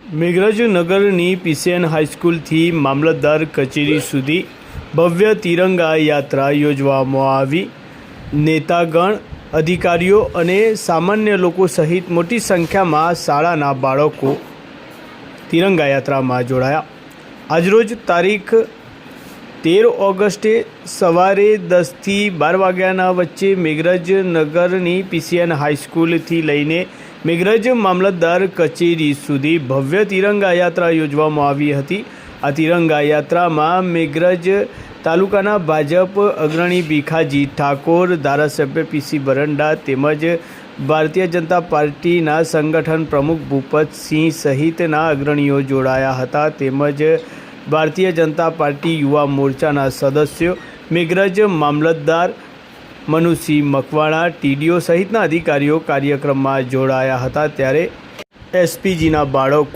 મેઘરજ નગરની પીસીએન હાઈસ્કૂલથી મામલતદાર કચેરી સુધી ભવ્ય તિરંગા યાત્રા યોજવામાં આવી। નેતાગણ, અધિકારીઓ અને સામાન્ય લોકો સહિત મોટી સંખ્યામાં શાળાના બાળકો તિરંગા યાત્રામાં જોડાયા। આજરોજ તારીખ 13 ઓગસ્ટે સવારે 10 થી 12 વાગ્યાના વચ્ચે મેઘરજ નગરની પીસીએન હાઈસ્કૂલથી લઈને મેઘરજ મામલતદાર કચેરી સુધી ભવ્ય તિરંગા યાત્રા યોજવામાં આવી હતી। આ તિરંગા યાત્રામાં મેઘરજ તાલુકાના ભાજપ અગ્રણી ભીખાજી ઠાકોર, ધારાસભ્ય પીસી બરંડા તેમજ ભારતીય જનતા પાર્ટીના સંગઠન પ્રમુખ ભૂપતસિંહ સહિતના અગ્રણીઓ જોડાયા હતા। તેમજ ભારતીય જનતા પાર્ટી યુવા મોરચાના સદસ્યો, મેઘરજ મામલતદાર મનુસિંહ મકવાણા, ટીડીઓ સહિતના અધિકારીઓ કાર્યક્રમમાં જોડાયા હતા। ત્યારે એસપીજીના બાળકો